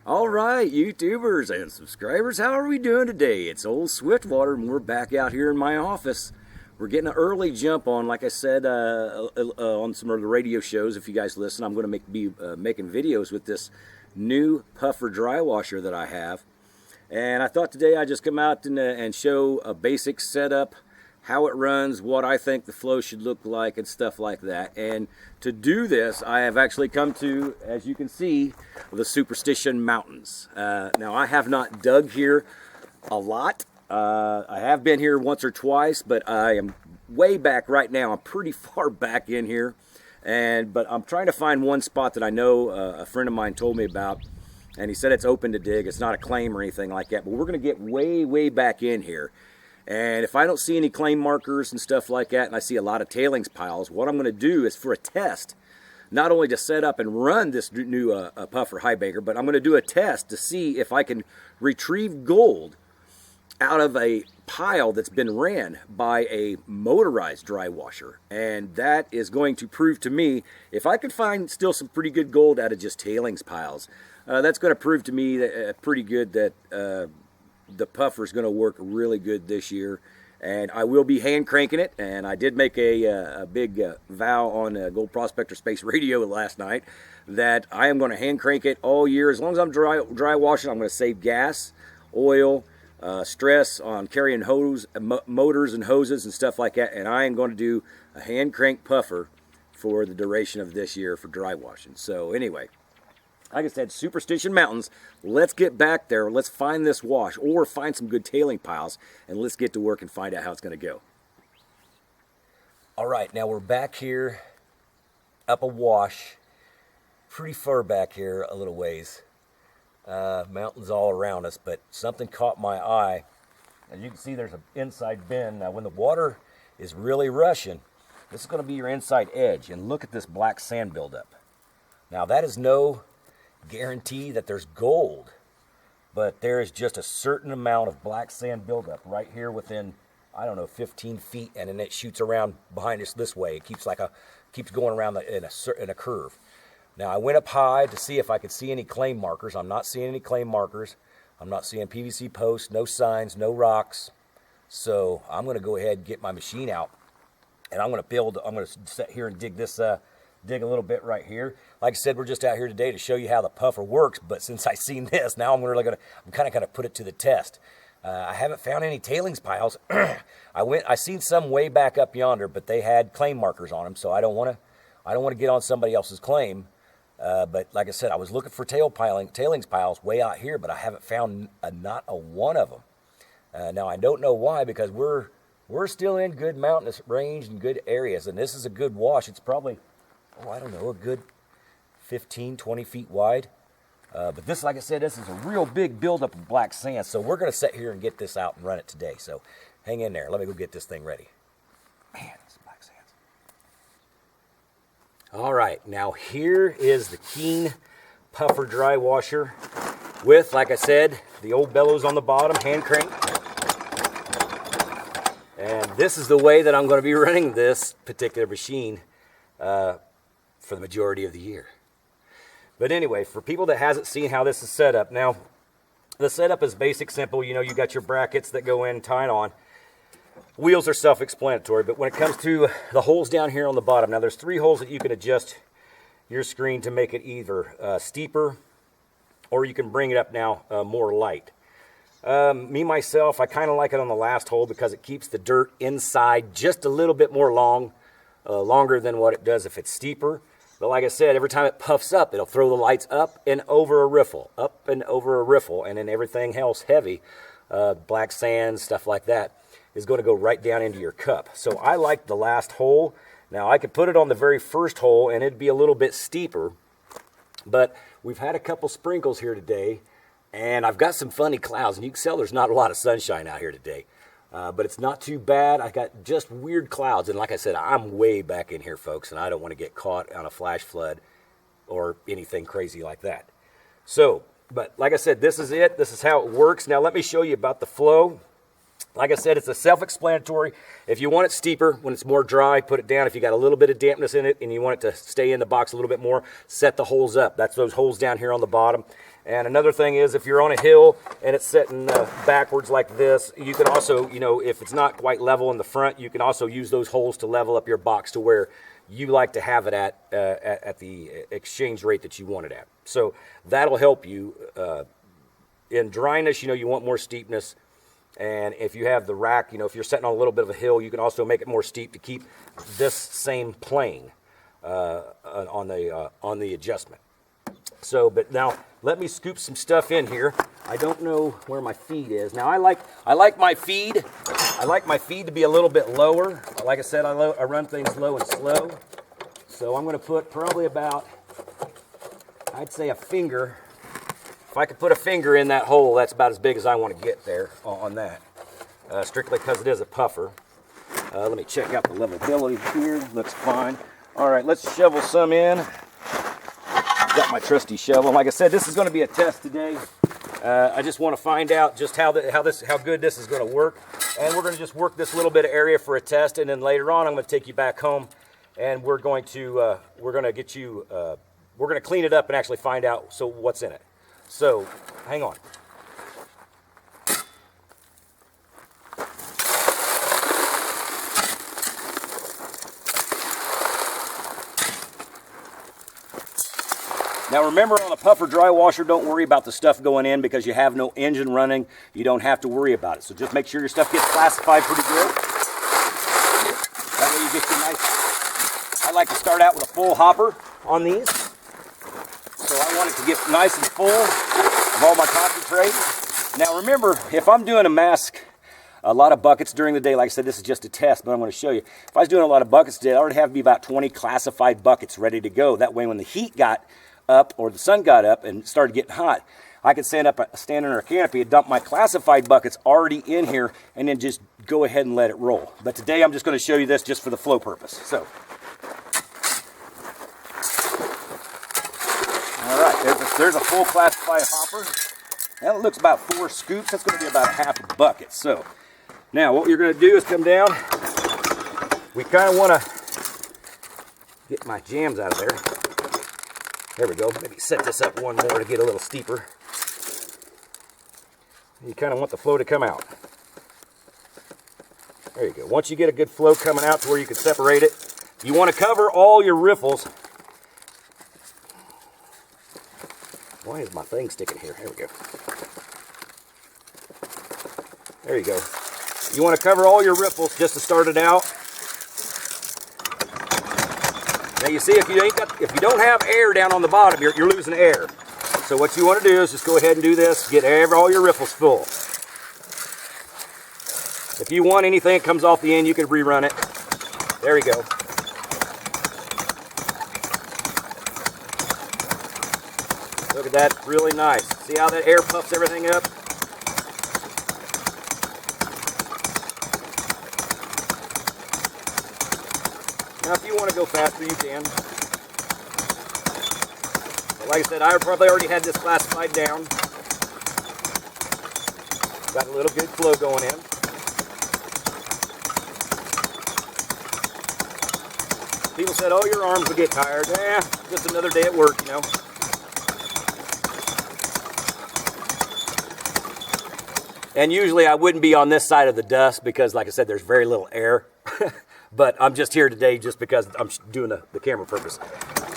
All right, YouTubers and subscribers, how are we doing today? It's old Swiftwater, and we're back out here in my office. We're getting an early jump on, like I said, on some of the radio shows. If you guys listen, I'm going to be making videos with this new puffer dry washer that I have. And I thought today I'd just come out and show a basic setup, how it runs, what I think the flow should look like, and stuff like that. And to do this, I have actually come to, as you can see, the Superstition Mountains. Now, I have not dug here a lot. I have been here once or twice, but I am way back right now. I'm pretty far back in here. But I'm trying to find one spot that I know a friend of mine told me about, and he said it's open to dig. It's not a claim or anything like that, but we're going to get way, way back in here. And if I don't see any claim markers and stuff like that, and I see a lot of tailings piles, what I'm going to do is for a test, not only to set up and run this new puffer high banker, but I'm going to do a test to see if I can retrieve gold out of a pile that's been ran by a motorized dry washer. And that is going to prove to me, if I can find still some pretty good gold out of just tailings piles, that's going to prove to me that, pretty good that the puffer is going to work really good this year. And I will be hand cranking it, and I did make a big vow on Gold Prospector Space Radio last night that I am going to hand crank it all year. As long as I'm dry washing, I'm going to save gas, oil, stress on carrying motors and hoses and stuff like that, and I am going to do a hand crank puffer for the duration of this year for dry washing. So anyway, like I said, Superstition Mountains, let's get back there, let's find this wash, or find some good tailing piles, and let's get to work and find out how it's going to go. All right, now we're back here up a wash, pretty far back here, a little ways. Mountains all around us, but something caught my eye. As you can see, there's an inside bend. Now when the water is really rushing, this is going to be your inside edge, and look at this black sand buildup. Now that is no guarantee that there's gold, but there is just a certain amount of black sand buildup right here within, I don't know, 15 feet, and then it shoots around behind us this way. It keeps going around in a curve. Now I went up high to see if I could see any claim markers. I'm not seeing any claim markers. I'm not seeing PVC posts, no signs, no rocks. So I'm going to go ahead and get my machine out, and I'm going to sit here and dig this. Dig a little bit right here. Like I said, we're just out here today to show you how the puffer works, but since I seen this, now I'm kind of going to put it to the test. I haven't found any tailings piles. I seen some way back up yonder, but they had claim markers on them, so I don't want to get on somebody else's claim. But like I said, I was looking for tailings piles way out here, but I haven't found not a one of them. Now I don't know why, because we're still in good mountainous range and good areas, and this is a good wash. It's probably, I don't know, a good 15, 20 feet wide. But this, like I said, this is a real big buildup of black sand. So we're going to sit here and get this out and run it today. So hang in there. Let me go get this thing ready. Man, this black sand. All right, now here is the Keen Puffer Dry Washer with, like I said, the old bellows on the bottom, hand crank. And this is the way that I'm going to be running this particular machine for the majority of the year. But anyway, for people that hasn't seen how this is set up, now the setup is basic, simple. You know, you got your brackets that go in, tied on. Wheels are self-explanatory, but when it comes to the holes down here on the bottom, now there's 3 holes that you can adjust your screen to make it either steeper, or you can bring it up now more light. Myself, I kind of like it on the last hole because it keeps the dirt inside just a little bit more longer than what it does if it's steeper. But like I said, every time it puffs up, it'll throw the lights up and over a riffle, and then everything else heavy, black sand, stuff like that, is going to go right down into your cup. So I like the last hole. Now I could put it on the very first hole and it'd be a little bit steeper, but we've had a couple sprinkles here today, and I've got some funny clouds, and you can tell there's not a lot of sunshine out here today. But it's not too bad. I got just weird clouds, and like I said, I'm way back in here, folks, and I don't want to get caught on a flash flood or anything crazy like that. So, but like I said, this is it. This is how it works. Now let me show you about the flow. Like I said, it's a self-explanatory. If you want it steeper, when it's more dry, put it down. If you got a little bit of dampness in it and you want it to stay in the box a little bit more, set the holes up. That's those holes down here on the bottom. And another thing is, if you're on a hill and it's setting backwards like this, you can also, you know, if it's not quite level in the front, you can also use those holes to level up your box to where you like to have it at the exchange rate that you want it at. So that'll help you. In dryness, you know, you want more steepness. And if you have the rack, you know, if you're setting on a little bit of a hill, you can also make it more steep to keep this same plane on the adjustment. So, but now let me scoop some stuff in here. I don't know where my feed is. Now I like my feed. I like my feed to be a little bit lower. Like I said, I run things low and slow. So I'm going to put probably about, I'd say a finger. If I could put a finger in that hole, that's about as big as I want to get there on that. Strictly because it is a puffer. Let me check out the levelability here. Looks fine. All right, let's shovel some in. Got my trusty shovel. Like I said, this is going to be a test today. I just want to find out just how good this is going to work. And we're going to just work this little bit of area for a test, and then later on I'm going to take you back home, and we're going to clean it up and actually find out what's in it. So, hang on. Now remember, on a puffer dry washer, don't worry about the stuff going in because you have no engine running. You don't have to worry about it. So just make sure your stuff gets classified pretty good. That way you get your nice... I like to start out with a full hopper on these. So I want it to get nice and full of all my concentrate. Now remember, if I'm doing a lot of buckets during the day, like I said, this is just a test, but I'm going to show you. If I was doing a lot of buckets today, I already have to be about 20 classified buckets ready to go. That way when the heat got up or the sun got up and started getting hot, I could stand under a canopy and dump my classified buckets already in here and then just go ahead and let it roll. But today I'm just going to show you this just for the flow purpose. So. All right, there's a full classified hopper. That looks about 4 scoops. That's going to be about a half a bucket. So now what you're going to do is come down. We kind of want to get my jams out of there. There we go. Maybe set this up one more to get a little steeper. You kind of want the flow to come out. There you go. Once you get a good flow coming out to where you can separate it, you want to cover all your riffles. Why is my thing sticking here? There we go. There you go. You want to cover all your riffles just to start it out. Now you see, if you don't have air down on the bottom, you're losing air. So what you want to do is just go ahead and do this. Get all your riffles full. If you want anything that comes off the end, you can rerun it. There we go. Look at that, really nice. See how that air puffs everything up? Now if you want to go faster, you can. But like I said, I probably already had this classified down. Got a little good flow going in. People said, oh, your arms will get tired. Eh, just another day at work, you know. And usually I wouldn't be on this side of the dust because, like I said, there's very little air. But I'm just here today just because I'm doing the camera purpose.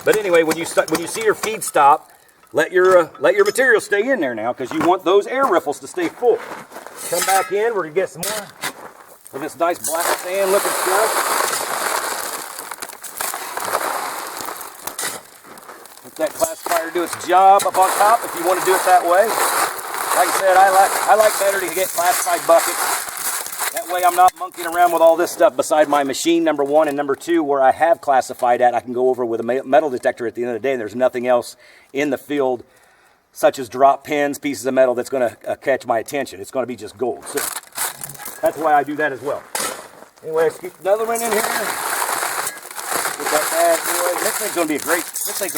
But anyway, when you see your feed stop, let your material stay in there now because you want those air riffles to stay full. Come back in. We're gonna get some more of this nice black sand looking stuff. Let that classifier do its job up on top if you want to do it that way. Like I said, I like better to get classified buckets. That way I'm not monkeying around with all this stuff beside my machine, number one, and number two, where I have classified at, I can go over with a metal detector at the end of the day, and there's nothing else in the field, such as drop pins, pieces of metal, that's going to catch my attention. It's going to be just gold. So that's why I do that as well. Anyway, let's keep another one in here. Get that bad boy. This thing's going to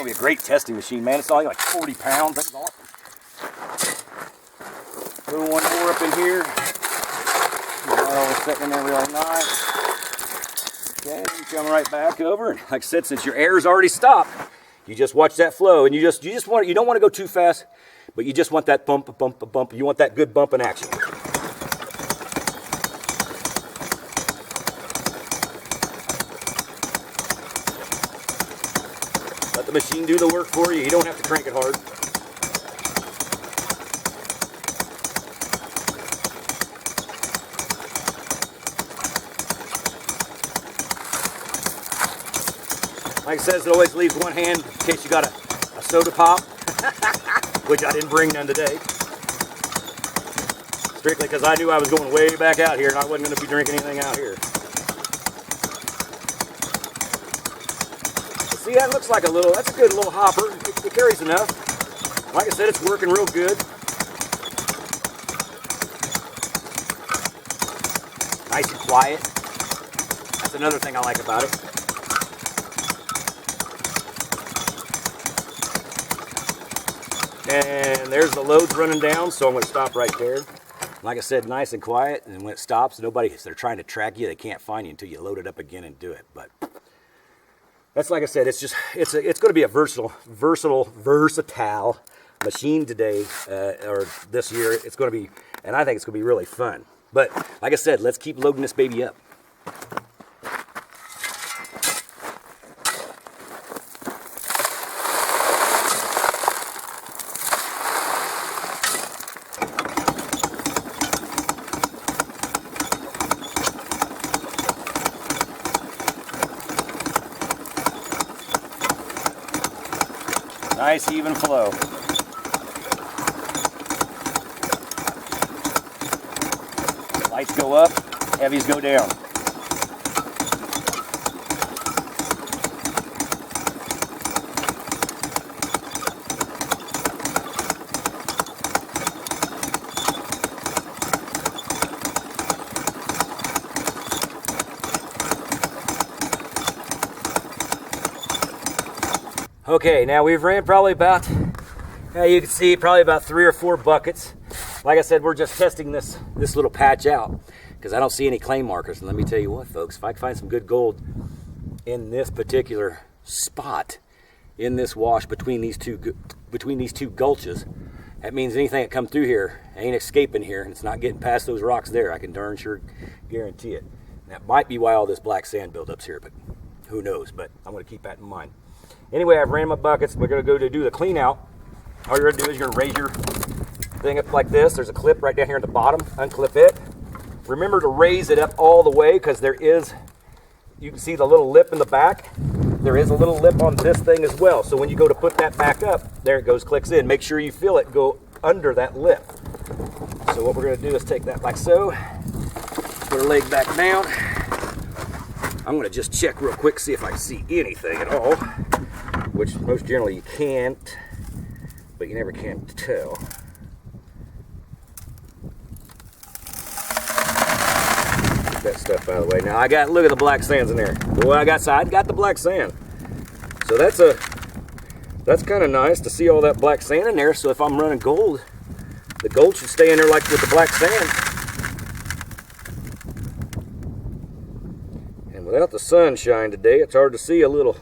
be a great testing machine, man. It's only like 40 pounds. That's awesome. Throw one more up in here. All sitting in there really nice. Okay, you come right back over, and like I said, since your air's already stopped, you just watch that flow, and you don't want to go too fast, but you just want that bump, bump, bump. You want that good bump in action. Let the machine do the work for you. You don't have to crank it hard. Like I said, it always leaves one hand in case you got a soda pop, which I didn't bring none today. Strictly because I knew I was going way back out here and I wasn't going to be drinking anything out here. But see, that looks like that's a good little hopper. It carries enough. Like I said, it's working real good. Nice and quiet. That's another thing I like about it. And there's the loads running down, so I'm going to stop right there. Like I said, nice and quiet, and when it stops, if they're trying to track you, they can't find you until you load it up again and do it. But that's, like I said, it's going to be a versatile machine today, or this year. It's going to be, and I think it's going to be really fun. But like I said, let's keep loading this baby up. Nice even flow. Lights go up, heavies go down. Okay, now we've ran probably about, you can see probably about 3 or 4 buckets. Like I said, we're just testing this little patch out because I don't see any clay markers. And let me tell you what, folks, if I can find some good gold in this particular spot, in this wash between these two gulches, that means anything that comes through here ain't escaping here, and it's not getting past those rocks there. I can darn sure guarantee it. And that might be why all this black sand buildup's here, but who knows? But I'm going to keep that in mind. Anyway, I've ran my buckets. We're going to go to do the clean out. All you're going to do is you're going to raise your thing up like this. There's a clip right down here at the bottom. Unclip it. Remember to raise it up all the way because you can see the little lip in the back. There is a little lip on this thing as well. So when you go to put that back up, there it goes, clicks in. Make sure you feel it go under that lip. So what we're going to do is take that like so. Put her leg back down. I'm going to just check real quick, see if I can see anything at all, which most generally you can't, but you never can tell. Get that stuff out of the way. Now look at the black sands in there. Boy, I got the black sand. So that's kind of nice to see all that black sand in there. So if I'm running gold, the gold should stay in there like with the black sand. Without the sunshine today, it's hard to see a little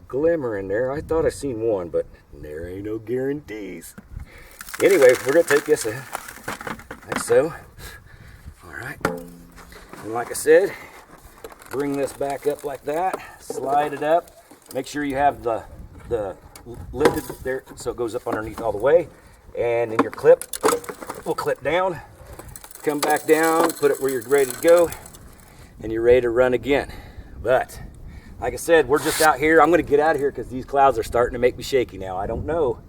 glimmer in there. I thought I seen one, but there ain't no guarantees. Anyway, we're going to take this like so. All right. And like I said, bring this back up like that. Slide it up. Make sure you have the lifted there so it goes up underneath all the way. And then your clip will clip down. Come back down, put it where you're ready to go. And you're ready to run again. But like I said, we're just out here. I'm going to get out of here because these clouds are starting to make me shaky now. I don't know.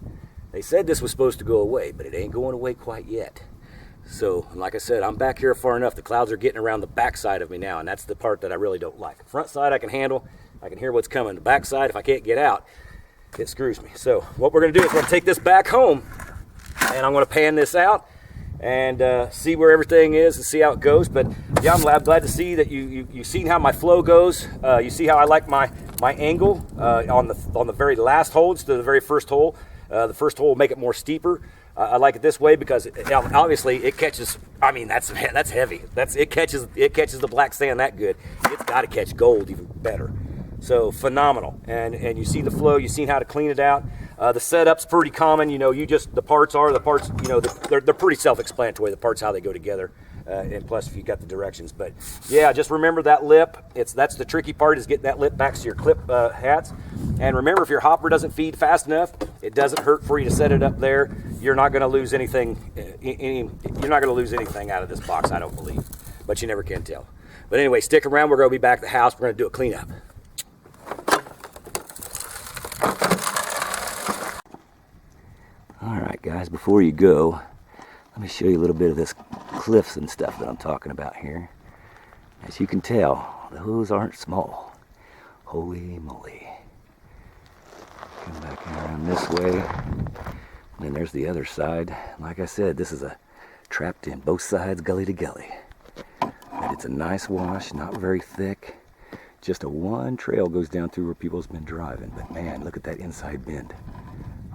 They said this was supposed to go away, but it ain't going away quite yet. So like I said, I'm back here far enough. The clouds are getting around the back side of me now, and that's the part that I really don't like. Front side I can handle. I can hear what's coming. The back side, if I can't get out, it screws me. So what we're going to do is we're going to take this back home, and I'm going to pan this out and see where everything is and see how it goes. But yeah, I'm glad to see that you've seen how my flow goes. You see how I like my angle on the very last hole instead of the very first hole. The first hole will make it more steeper. I like it this way because obviously it catches. I mean, that's heavy. It catches the black sand that good. It's got to catch gold even better. So phenomenal. And you see the flow. You've seen how to clean it out. The setup's pretty common. You know, the parts. You know, they're pretty self-explanatory. The parts, how they go together. And plus, if you got the directions. But yeah, just remember that lip. That's the tricky part, is getting that lip back to your clip hats. And remember, if your hopper doesn't feed fast enough, it doesn't hurt for you to set it up there. You're not going to lose anything. You're not going to lose anything out of this box, I don't believe. But you never can tell. But anyway, stick around. We're going to be back at the house. We're going to do a cleanup. All right, guys. Before you go, let me show you a little bit of this cliffs and stuff that I'm talking about here. As you can tell, those aren't small. Holy moly. Come back around this way. And then there's the other side. Like I said, this is a trapped in both sides, gully to gully. But it's a nice wash, not very thick. Just a one trail goes down through where people's been driving. But man, look at that inside bend.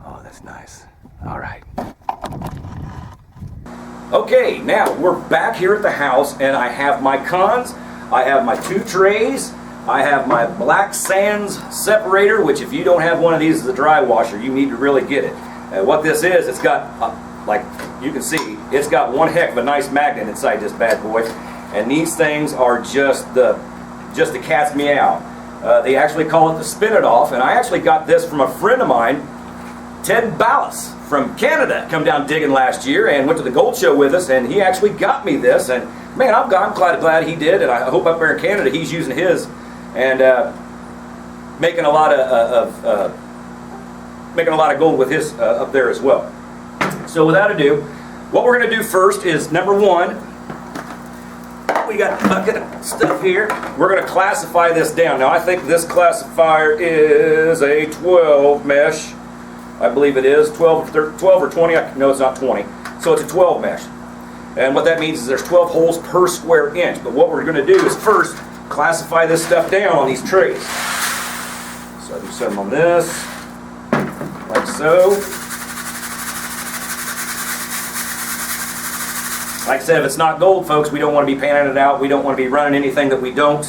Oh, that's nice. All right. Okay, now we're back here at the house, and I have my cons. I have my 2 trays. I have my black sands separator, which if you don't have one of these as a dry washer, you need to really get it. What this is, it's got, like you can see, it's got one heck of a nice magnet inside this bad boy. And these things are just the cat's meow. They actually call it the spin it off, and I actually got this from a friend of mine, Ted Ballas from Canada, come down digging last year and went to the gold show with us, and he actually got me this, and man, I'm glad he did, and I hope up there in Canada he's using his and making a lot of gold with his up there as well. So without ado, what we're going to do first is, number 1, we got a bucket of stuff here. We're going to classify this down. Now I think this classifier is a 12 mesh. I believe it is 12 or 20. No, it's not 20. So it's a 12 mesh. And what that means is there's 12 holes per square inch. But what we're going to do is first classify this stuff down on these trays. So I do some on this, like so. Like I said, if it's not gold, folks, we don't want to be panning it out. We don't want to be running anything that we don't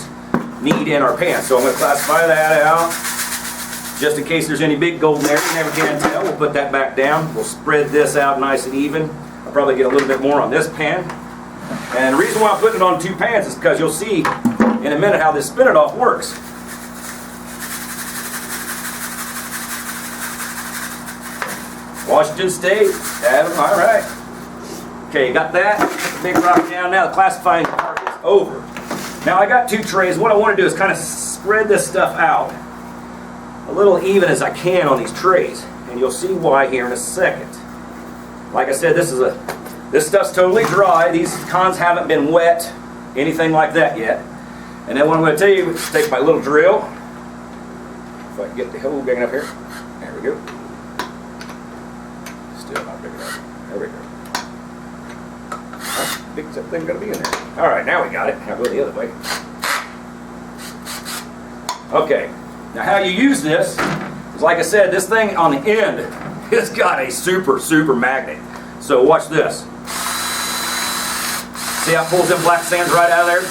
need in our pan. So I'm going to classify that out. Just in case there's any big gold in there, you never can tell. We'll put that back down. We'll spread this out nice and even. I'll probably get a little bit more on this pan. And the reason why I'm putting it on 2 pans is because you'll see in a minute how this spin it off works. Washington State, Adam, all right. Okay, you got that? Put the big rock down. Now the classifying part is over. Now I got 2 trays. What I want to do is kind of spread this stuff out a little even as I can on these trays, and you'll see why here in a second. Like I said, this stuff's totally dry. These cons haven't been wet, anything like that yet. And then what I'm going to tell you is take my little drill. If I can get the hole big enough here. There we go. Still not big enough. There we go. How big is that thing going to be in there? All right, now we got it. Now go the other way. Okay. Now how you use this is, like I said, this thing on the end has got a super magnet. So watch this. See how it pulls them black sands right out of there?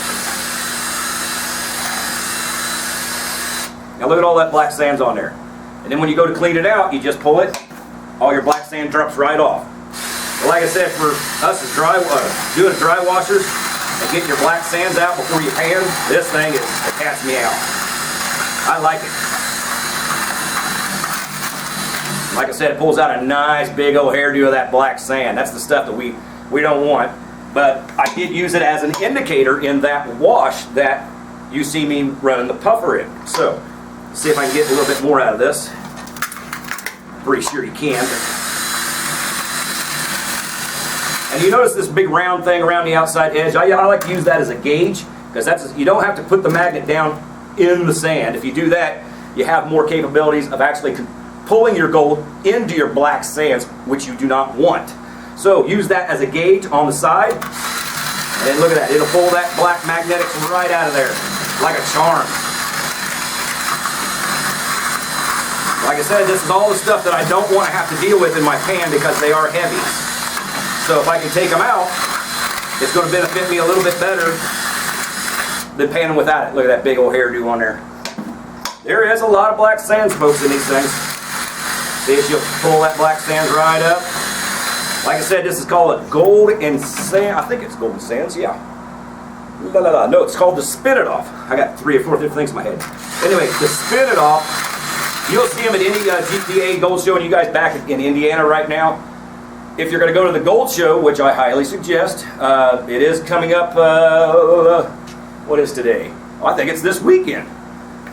Now look at all that black sands on there. And then when you go to clean it out, you just pull it, all your black sand drops right off. But like I said, for us as doing dry washers and getting your black sands out before you pan, this thing is a cat's meow. I like it. Like I said, it pulls out a nice big old hairdo of that black sand. That's the stuff that we don't want. But I did use it as an indicator in that wash that you see me running the puffer in. So, see if I can get a little bit more out of this. Pretty sure you can. And you notice this big round thing around the outside edge? I like to use that as a gauge, because you don't have to put the magnet down in the sand. If you do that, you have more capabilities of actually pulling your gold into your black sands, which you do not want. So use that as a gauge on the side, and then look at that. It'll pull that black magnetics right out of there like a charm. Like I said, this is all the stuff that I don't want to have to deal with in my pan because they are heavy. So if I can take them out, it's going to benefit me a little bit better than panning without it. Look at that big old hairdo on there. There is a lot of black sands, folks, in these things. See, you'll pull that black sands right up. Like I said, this is called a gold and sand. I think it's gold and sands, yeah. No, it's called the Spin It Off. I got 3 or 4 different things in my head. Anyway, the Spin It Off. You'll see them at any GPA Gold Show, and you guys back in Indiana right now. If you're going to go to the Gold Show, which I highly suggest, it is coming up, what is today? Oh, I think it's this weekend.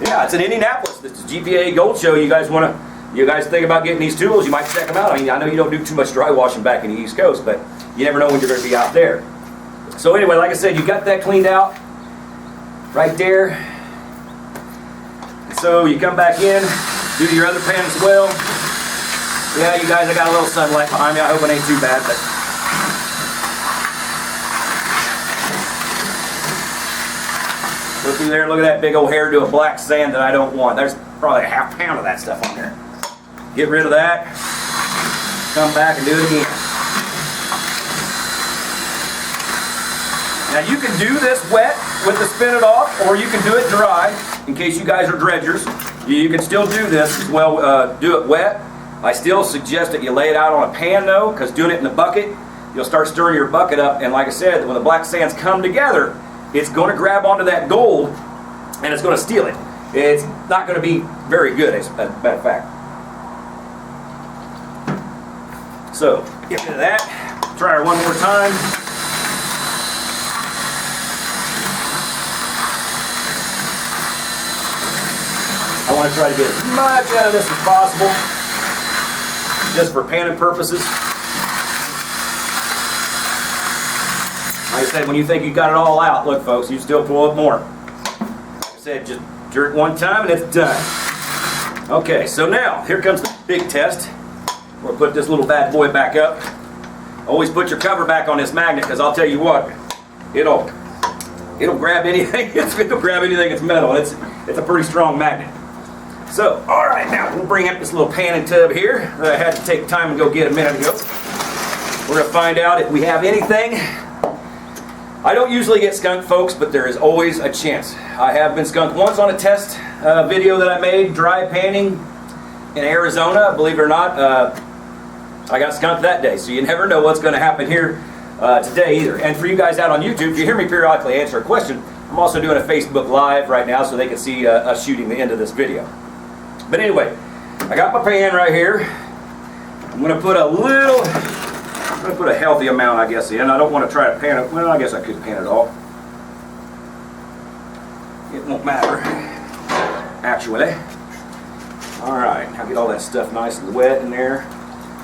Yeah, it's in Indianapolis. It's the GPA Gold Show. You guys think about getting these tools, you might check them out. I mean, I know you don't do too much dry washing back in the East Coast, but you never know when you're going to be out there. So anyway, like I said, you got that cleaned out right there. So you come back in, do your other pan as well. Yeah, you guys, I got a little sunlight behind me. I hope it ain't too bad, but go through there. Look at that big old hairdo of black sand that I don't want. There's probably a ½ pound of that stuff on there. Get rid of that. Come back and do it again. Now you can do this wet with the Spin It Off, or you can do it dry. In case you guys are dredgers, you can still do this as well. Do it wet. I still suggest that you lay it out on a pan though, because doing it in the bucket, you'll start stirring your bucket up, and like I said, when the black sands come together, it's going to grab onto that gold and it's going to steal it. It's not going to be very good, as a matter of fact. So, get rid of that. Try her one more time. I want to try to get as much out of this as possible, just for panning purposes. Like I said, when you think you got it all out, look folks, you still pull up more. Like I said, just jerk one time and it's done. Okay, so now, here comes the big test. We'll put this little bad boy back up. Always put your cover back on this magnet, because I'll tell you what, it'll grab anything. It'll grab anything that's metal. It's a pretty strong magnet. So, all right, now we'll bring up this little panning tub here that I had to take time and go get a minute ago. We're going to find out if we have anything. I don't usually get skunked, folks, but there is always a chance. I have been skunked once on a test video that I made, dry panning in Arizona. Believe it or not, I got skunked that day, so you never know what's going to happen here today either. And for you guys out on YouTube, if you hear me periodically answer a question, I'm also doing a Facebook Live right now so they can see us shooting the end of this video. But anyway, I got my pan right here. I'm going to put a healthy amount, I guess, in. I don't want to try to pan it. Well, I guess I could pan it all. It won't matter, actually. Alright, I'll get all that stuff nice and wet in there.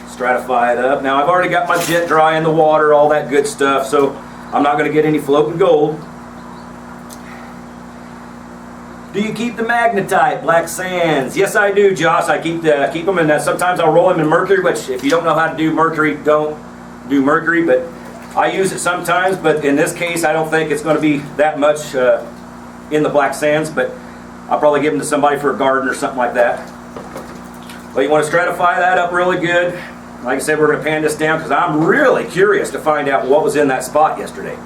Stratify it up. Now, I've already got my jet dry in the water, all that good stuff, so I'm not going to get any floating gold. Do you keep the magnetite, black sands? Yes, I do, Josh. I keep them, and sometimes I'll roll them in mercury, which if you don't know how to do mercury, don't do mercury, but I use it sometimes, but in this case, I don't think it's going to be that much in the black sands, but I'll probably give them to somebody for a garden or something like that. But you want to stratify that up really good. Like I said, we're going to pan this down because I'm really curious to find out what was in that spot yesterday.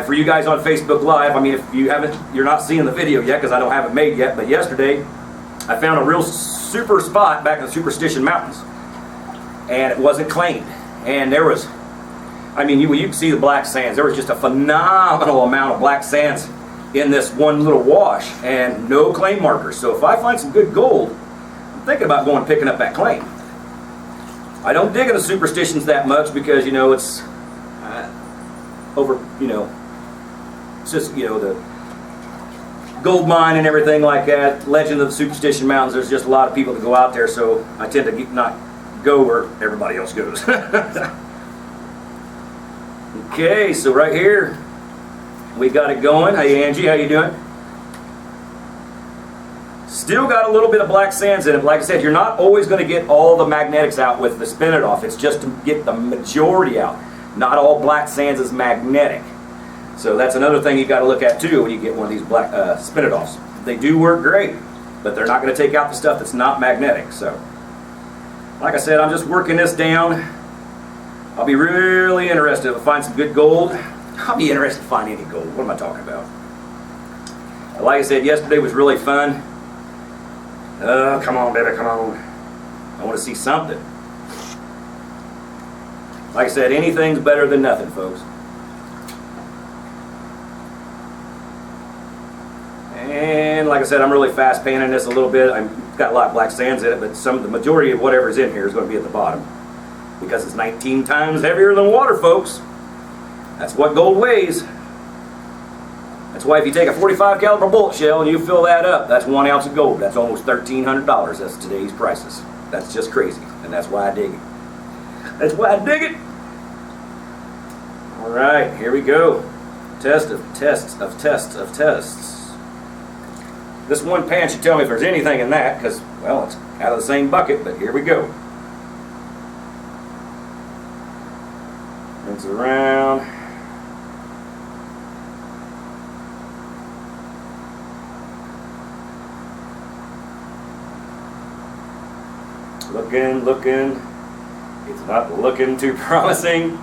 For you guys on Facebook Live, I mean, if you're not seeing the video yet because I don't have it made yet, but yesterday I found a real super spot back in the Superstition Mountains, and it wasn't claimed. And there was, I mean, you can see the black sands. There was just a phenomenal amount of black sands in this one little wash, and no claim markers. So if I find some good gold, I'm thinking about going and picking up that claim. I don't dig into superstitions that much because, you know, it's it's just, you know, the gold mine and everything like that, legend of the Superstition Mountains, there's just a lot of people that go out there, so I tend to not go where everybody else goes. Okay, so right here, we got it going. Hey Angie, how you doing? Still got a little bit of black sands in it. Like I said, you're not always going to get all the magnetics out with the Spin It Off. It's just to get the majority out. Not all black sands is magnetic. So that's another thing you got to look at too when you get one of these black Spin It Offs. They do work great. but they're not going to take out the stuff that's not magnetic. So, like I said, I'm just working this down. I'll be really interested if I find some good gold. I'll be interested to find any gold. What am I talking about? Like I said, yesterday was really fun. Come on, baby, come on. I want to see something. Like I said, anything's better than nothing, folks. And like I said, I'm really fast panning this a little bit. I've got a lot of black sands in it, but the majority of whatever's in here is going to be at the bottom, because it's 19 times heavier than water, folks. That's what gold weighs. That's why if you take a 45 caliber bullet shell and you fill that up, that's 1 ounce of gold. That's almost $1,300. That's today's prices. That's just crazy, and that's why I dig it. That's why I dig it. All right, here we go. Test of tests of tests of tests. This one pan should tell me if there's anything in that, because, well, it's out of the same bucket, but here we go. Rinse around. Looking. It's not looking too promising.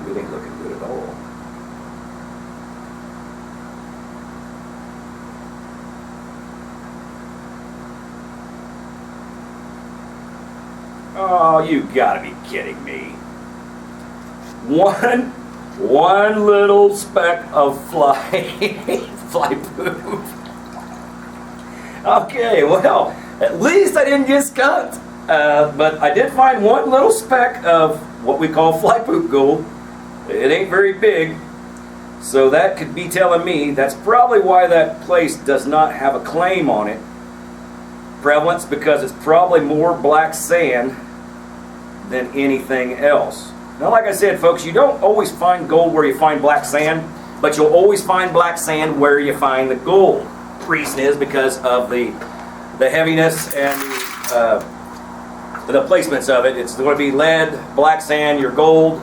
It ain't looking good at all. Oh, you gotta be kidding me. One little speck of fly poop. Okay, well, at least I didn't get skunked. But I did find one little speck of what we call fly poop gold. It ain't very big, so that could be telling me that's probably why that place does not have a claim on it. Prevalence, because it's probably more black sand than anything else. Now, like I said, folks, you don't always find gold where you find black sand, but you'll always find black sand where you find the gold. The reason is because of the heaviness and the placements of it. It's going to be lead, black sand, your gold,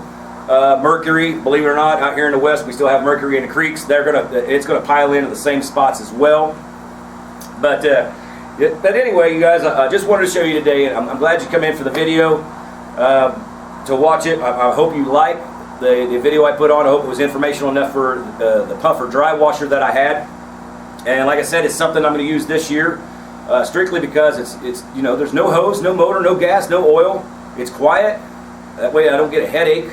mercury. Believe it or not, out here in the West, we still have mercury in the creeks. It's going to pile into the same spots as well. But anyway, you guys, I just wanted to show you today, and I'm glad you come in for the video. To watch it. I hope you like the video I put on. I hope it was informational enough for the puffer dry washer that I had. And like I said, it's something I'm going to use this year, strictly because it's you know, there's no hose, no motor, no gas, no oil. It's quiet. That way I don't get a headache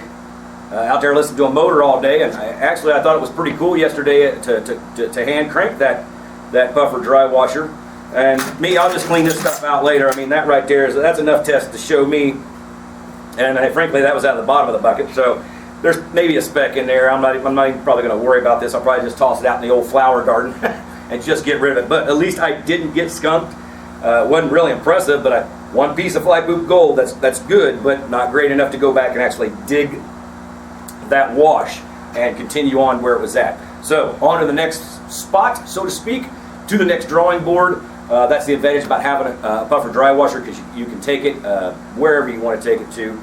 out there listening to a motor all day. And I thought it was pretty cool yesterday to hand crank that puffer dry washer. And me, I'll just clean this stuff out later. I mean, that right there that's enough test to show me. And frankly, that was out of the bottom of the bucket, so there's maybe a speck in there. I'm not even probably going to worry about this. I'll probably just toss it out in the old flower garden and just get rid of it. But at least I didn't get skunked. Wasn't really impressive, but one piece of fly poop gold, that's good, but not great enough to go back and actually dig that wash and continue on where it was at. So on to the next spot, so to speak, to the next drawing board. That's the advantage about having a puffer dry washer, because you can take it wherever you want to take it to.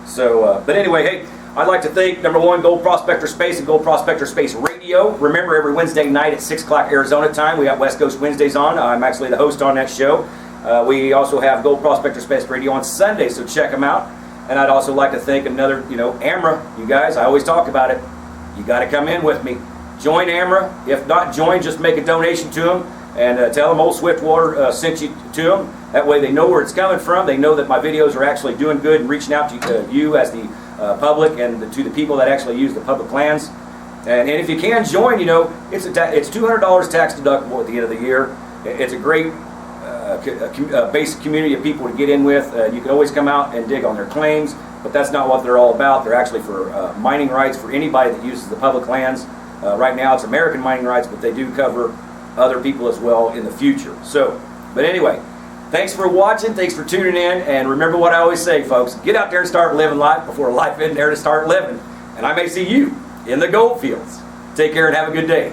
So, but anyway, hey, I'd like to thank, number one, Gold Prospector Space and Gold Prospector Space Radio. Remember, every Wednesday night at 6 o'clock Arizona time, we got West Coast Wednesdays on. I'm actually the host on that show. We also have Gold Prospector Space Radio on Sunday, so check them out. And I'd also like to thank another, AMRA. You guys, I always talk about it. You got to come in with me. Join AMRA. If not join, just make a donation to them. And tell them old Swiftwater sent you to them. That way they know where it's coming from. They know that my videos are actually doing good and reaching out to you as the public and to the people that actually use the public lands. And if you can join, it's $200 tax deductible at the end of the year. It's a great basic community of people to get in with. You can always come out and dig on their claims, but that's not what they're all about. They're actually for mining rights for anybody that uses the public lands. Right now it's American mining rights, but they do cover other people as well in the future. So, but anyway, thanks for watching, thanks for tuning in, and remember what I always say, folks, get out there and start living life before life isn't there to start living. And I may see you in the gold fields. Take care and have a good day.